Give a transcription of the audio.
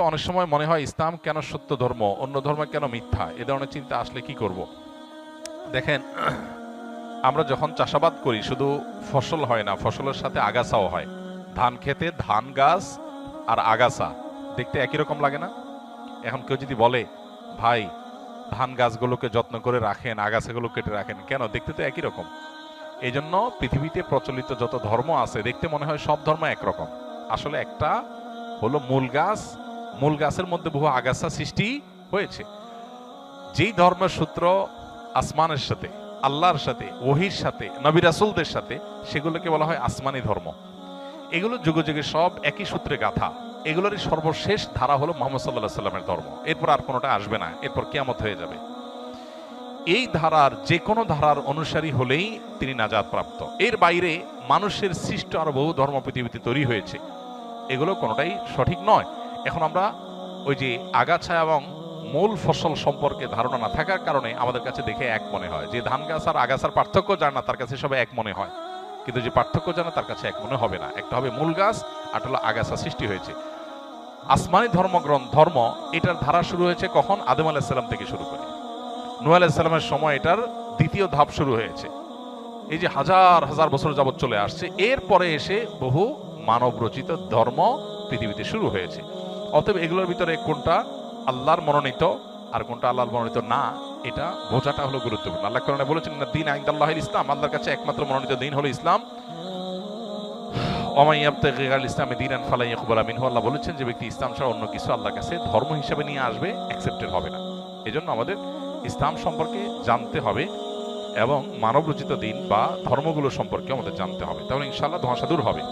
অনেক সময় মনে হয় ইসলাম কেন সত্য ধর্ম, অন্য ধর্ম কেন মিথ্যা, এ ধরনের চিন্তা আসলে কি করব। দেখেন, আমরা যখন চাষাবাদ করি শুধু ফসল হয় না, ফসলের সাথে আগাছাও হয়। ধান খেতে ধান গাছ আর আগাছা দেখতে একই রকম লাগে না? এখন কেউ যদি বলে, ভাই ধান গাছগুলোকে যত্ন করে রাখেন, আগাছাগুলো কেটে রাখেন, কেন? দেখতে তো একই রকম। এই জন্য পৃথিবীতে প্রচলিত যত ধর্ম আছে দেখতে মনে হয় সব ধর্ম একরকম। আসলে একটা হলো মূল গাছ, মূল গাছের মধ্যে বহু আগাছা সৃষ্টি হয়েছে। যেই ধর্মের সূত্র আসমানের সাথে, আল্লাহর সাথে, ওহির সাথে, নবী রাসূলদের সাথে, সেগুলোকে বলা হয় আসমানি ধর্ম। এগুলো যুগে যুগে সব একই সূত্রে গাথা। এগুলোরই সর্বশেষ ধারা হলো মুহাম্মদ সাল্লাল্লাহু আলাইহি সাল্লামের ধর্ম। এরপর আর কোনোটা আসবে না, এরপর কিয়ামত হয়ে যাবে। এই ধারার যে কোনো ধারার অনুসারী হলেই তিনি নাজাত প্রাপ্ত। এর বাইরে মানুষের সৃষ্ট আরো বহু ধর্ম পৃথিবীতে তৈরি হয়েছে, এগুলো কোনোটাই সঠিক নয়। এখন আমরা ওই যে আগাছা এবং মূল ফসল সম্পর্কে ধারণা না থাকার কারণে আমাদের কাছে দেখে এক মনে হয়, যে ধান গাছ আর আগাছার পার্থক্য জানে না তার কাছে সবাই এক মনে হয়, কিন্তু যে পার্থক্য জানে তার কাছে এক মনে হবে না। একটা হবে মূল গাছ, আর হলো আগাছা সৃষ্টি হয়েছে। আসমানি ধর্ম এটার ধারা শুরু হয়েছে কখন? আদম আলাইহিস সালাম থেকে শুরু করে নূহ আলাইহিস সালামের সময় এটার দ্বিতীয় ধাপ শুরু হয়েছে। এই যে হাজার হাজার বছর যাবৎ চলে আসছে, এরপরে এসে বহু মানব রচিত ধর্ম পৃথিবীতে শুরু হয়েছে। অতএব এগুলোর ভিতরে কোনটা আল্লাহর মনোনীত আর কোনটা আল্লাহর মনোনীত না, এটা বোঝাটা হলো গুরুত্বপূর্ণ। আল্লাহ কোরআনে বলেছেন, না দ্বীন ইনদাল্লাহিল ইসলাম, আল্লাহর কাছে একমাত্র মনোনীত দিন হলো ইসলাম। ওয়া মান ইয়াবতাগি গায়রাল ইসলামি দীনান ফালান ইউকবালা মিনহু, আল্লাহ বলেছেন যে ব্যক্তি ইসলাম ছাড়া অন্য কিছু আল্লাহর কাছে ধর্ম হিসেবে নিয়ে আসবে, অ্যাকসেপ্টেড হবে না। এজন্য আমাদের ইসলাম সম্পর্কে জানতে হবে এবং মানব রচিত দিন বা ধর্মগুলো সম্পর্কে আমাদের জানতে হবে, তাহলে ইনশাআল্লাহ ধোঁয়াশা দূর হবে।